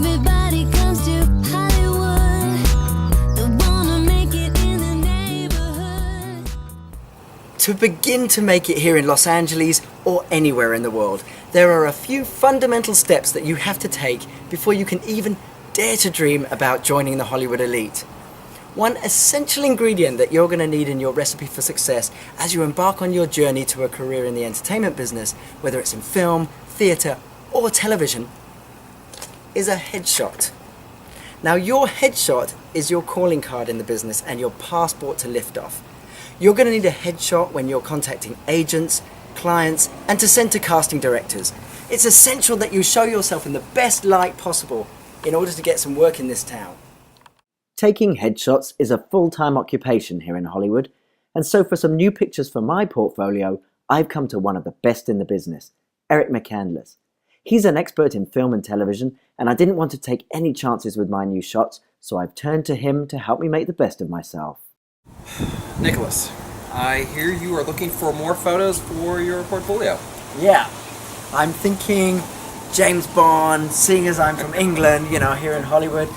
Everybody comes to Hollywood. They wanna make it in the neighborhood. To begin to make it here in Los Angeles or anywhere in the world, there are a few fundamental steps that you have to take before you can even dare to dream about joining the Hollywood elite. One essential ingredient that you're going to need in your recipe for success as you embark on your journey to a career in the entertainment business, whether it's in film, theatre or television, is a headshot. Now, your headshot is your calling card in the business and your passport to lift off. You're going to need a headshot when you're contacting agents, clients, and to send to casting directors. It's essential that you show yourself in the best light possible in order to get some work in this town. Taking headshots is a full-time occupation here in Hollywood, and so for some new pictures for my portfolio, I've come to one of the best in the business, Eric McCandless. He's an expert in film and television, and I didn't want to take any chances with my new shots, so I've turned to him to help me make the best of myself. Nicholas, I hear you are looking for more photos for your portfolio. Yeah, I'm thinking James Bond, seeing as I'm from England, here in Hollywood,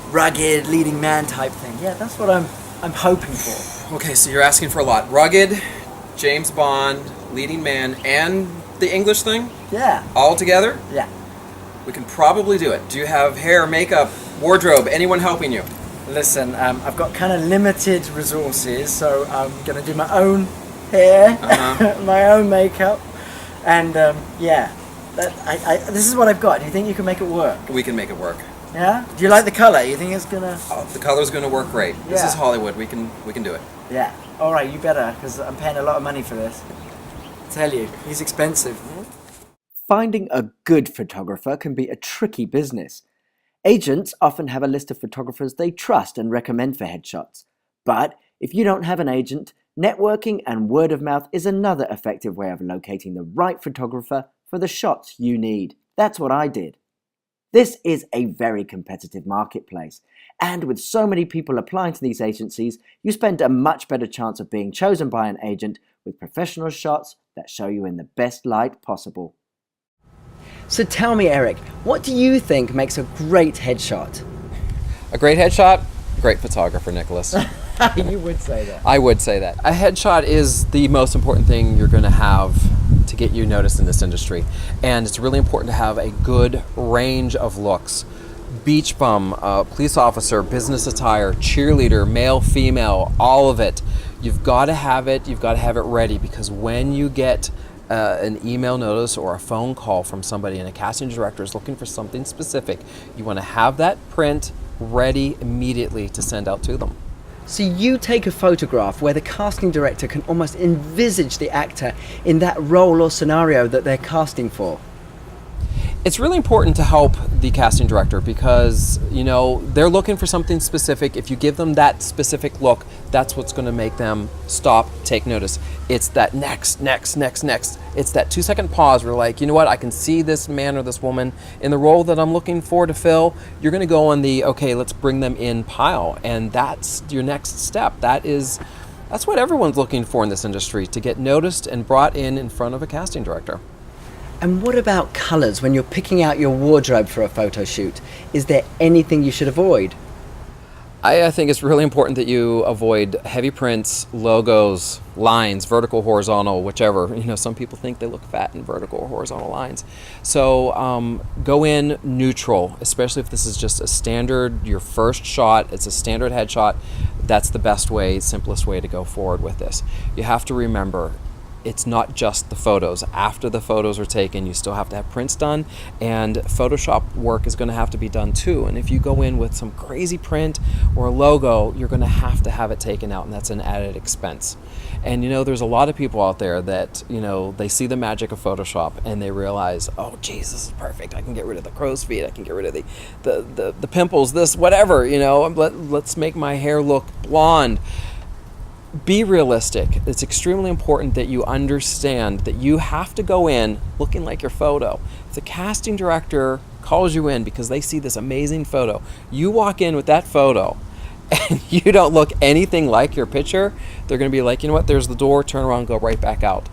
rugged, leading man type thing. Yeah, that's what I'm hoping for. Okay, so you're asking for a lot. Rugged, James Bond, leading man, and the English thing? Yeah. All together? Yeah. We can probably do it. Do you have hair, makeup, wardrobe, anyone helping you? Listen, I've got kind of limited resources, so I'm going to do my own hair, my own makeup, and this is what I've got. Do you think you can make it work? We can make it work. Yeah? Do you like the color? You think it's gonna? Oh, the color's gonna work great. Yeah. This is Hollywood. We can do it. Yeah. All right, you better, because I'm paying a lot of money for this. I tell you, he's expensive. Finding a good photographer can be a tricky business. Agents often have a list of photographers they trust and recommend for headshots. But if you don't have an agent, networking and word of mouth is another effective way of locating the right photographer for the shots you need. That's what I did. This is a very competitive marketplace, and with so many people applying to these agencies, you stand a much better chance of being chosen by an agent with professional shots that show you in the best light possible. So tell me, Eric, what do you think makes a great headshot? A great headshot? Great photographer, Nicholas. You would say that. I would say that. A headshot is the most important thing you're going to have to get you noticed in this industry. And it's really important to have a good range of looks. Beach bum, police officer, business attire, cheerleader, male, female, all of it. You've got to have it. You've got to have it ready, because when you get an email notice or a phone call from somebody and a casting director is looking for something specific, you want to have that print ready immediately to send out to them. So you take a photograph where the casting director can almost envisage the actor in that role or scenario that they're casting for. It's really important to help the casting director because, they're looking for something specific. If you give them that specific look, that's what's going to make them stop, take notice. It's that next. It's that 2-second pause where like, you know what, I can see this man or this woman in the role that I'm looking for to fill. You're going to go on the, okay, let's bring them in pile. And that's your next step. That's what everyone's looking for in this industry, to get noticed and brought in front of a casting director. And what about colors when you're picking out your wardrobe for a photo shoot? Is there anything you should avoid? I think it's really important that you avoid heavy prints, logos, lines, vertical, horizontal, whichever. Some people think they look fat in vertical or horizontal lines. So go in neutral, especially if this is just a standard, your first shot, it's a standard headshot. That's the best way, simplest way to go forward with this. You have to remember, it's not just the photos. After the photos are taken, you still have to have prints done, and Photoshop work is going to have to be done too. And if you go in with some crazy print or a logo, you're going to have it taken out, and that's an added expense. And there's a lot of people out there that, they see the magic of Photoshop and they realize, oh geez, this is perfect. I can get rid of the crow's feet. I can get rid of the pimples, this, whatever, let's make my hair look blonde. Be realistic. It's extremely important that you understand that you have to go in looking like your photo. If the casting director calls you in because they see this amazing photo, you walk in with that photo and you don't look anything like your picture, they're going to be like, you know what, there's the door, turn around, go right back out.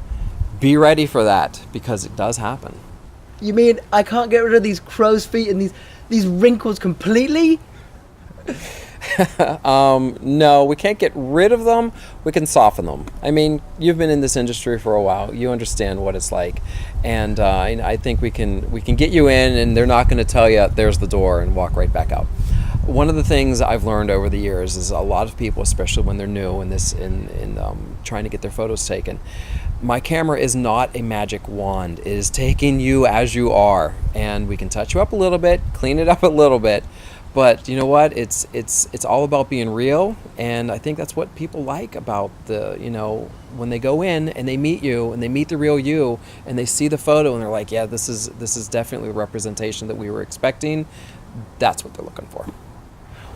Be ready for that, because it does happen. You mean I can't get rid of these crow's feet and these these wrinkles completely? No, we can't get rid of them. We can soften them. I mean, you've been in this industry for a while. You understand what it's like, and I think we can get you in, and they're not going to tell you there's the door and walk right back out. One of the things I've learned over the years is a lot of people, especially when they're new in trying to get their photos taken, my camera is not a magic wand. It is taking you as you are, and we can touch you up a little bit, clean it up a little bit. But you know what? It's all about being real, and I think that's what people like about when they go in and they meet you and they meet the real you and they see the photo and they're like, yeah, this is definitely a representation that we were expecting. That's what they're looking for.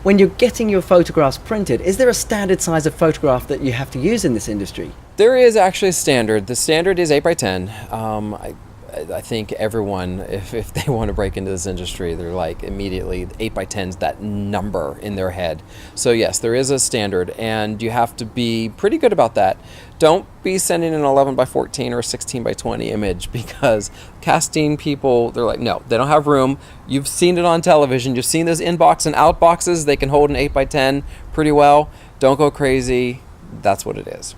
When you're getting your photographs printed, is there a standard size of photograph that you have to use in this industry? There is actually a standard. The standard is 8x10. I think everyone, if they want to break into this industry, they're like immediately 8x10 is that number in their head. So yes, there is a standard, and you have to be pretty good about that. Don't be sending an 11x14 or a 16x20 image, because casting people, they're like, no, they don't have room. You've seen it on television. You've seen those inbox and out boxes. They can hold an 8x10 pretty well. Don't go crazy. That's what it is.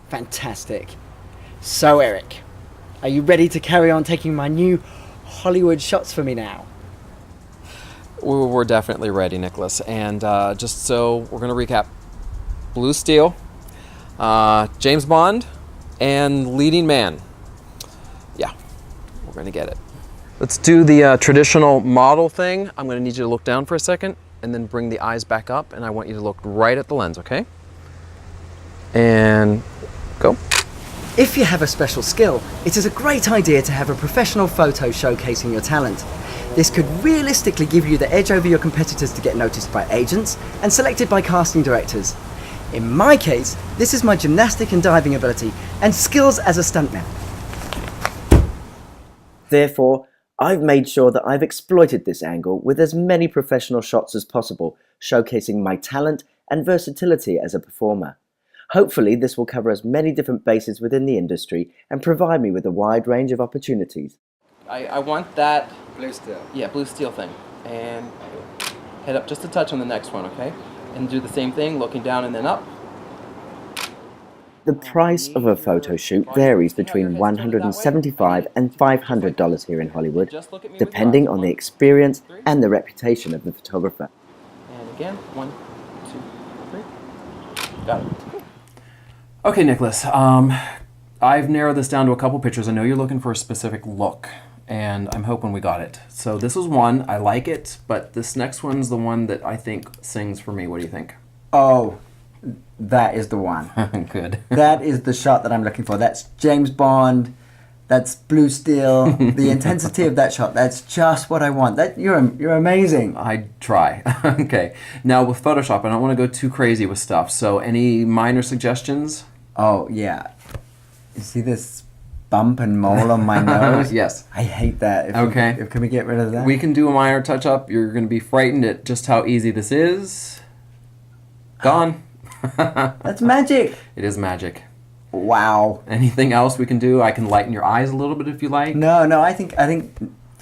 Fantastic. So Eric, are you ready to carry on taking my new Hollywood shots for me now? We're definitely ready, Nicholas. And just so we're going to recap: Blue Steel, James Bond, and Leading Man. Yeah, we're going to get it. Let's do the traditional model thing. I'm going to need you to look down for a second and then bring the eyes back up, and I want you to look right at the lens, okay? And go. If you have a special skill, it is a great idea to have a professional photo showcasing your talent. This could realistically give you the edge over your competitors to get noticed by agents and selected by casting directors. In my case, this is my gymnastic and diving ability and skills as a stuntman. Therefore, I've made sure that I've exploited this angle with as many professional shots as possible, showcasing my talent and versatility as a performer. Hopefully, this will cover as many different bases within the industry and provide me with a wide range of opportunities. I want that Blue steel. Yeah, blue steel thing. And head up just a touch on the next one, okay? And do the same thing, looking down and then up. The price of a photo shoot varies between $175 and $500 here in Hollywood, depending on the experience and the reputation of the photographer. And again, 1, 2, 3. Got it. Okay, Nicholas. I've narrowed this down to a couple pictures. I know you're looking for a specific look, and I'm hoping we got it. So this is one. I like it, but this next one's the one that I think sings for me. What do you think? Oh, that is the one. Good. That is the shot that I'm looking for. That's James Bond. That's Blue Steel. The intensity of that shot. That's just what I want. You're amazing. I try. Okay. Now with Photoshop, I don't want to go too crazy with stuff. So any minor suggestions? Oh yeah. You see this bump and mole on my nose? Yes. I hate that. Can we get rid of that? We can do a minor touch up. You're going to be frightened at just how easy this is. Gone. That's magic. It is magic. Wow. Anything else we can do? I can lighten your eyes a little bit if you like. No, I think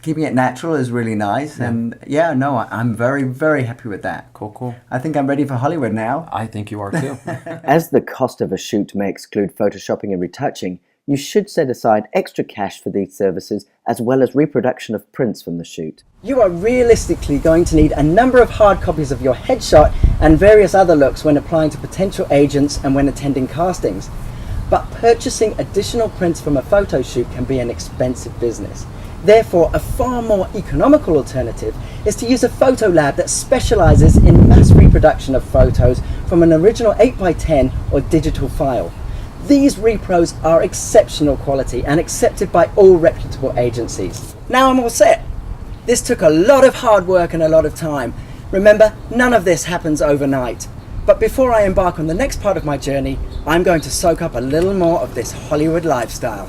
keeping it natural is really nice. Yeah. And yeah, no, I'm very, very happy with that. Cool. I think I'm ready for Hollywood now. I think you are too. As the cost of a shoot may exclude photoshopping and retouching, you should set aside extra cash for these services as well as reproduction of prints from the shoot. You are realistically going to need a number of hard copies of your headshot and various other looks when applying to potential agents and when attending castings. But purchasing additional prints from a photo shoot can be an expensive business. Therefore, a far more economical alternative is to use a photo lab that specializes in mass reproduction of photos from an original 8x10 or digital file. These repros are exceptional quality and accepted by all reputable agencies. Now I'm all set. This took a lot of hard work and a lot of time. Remember, none of this happens overnight. But before I embark on the next part of my journey, I'm going to soak up a little more of this Hollywood lifestyle.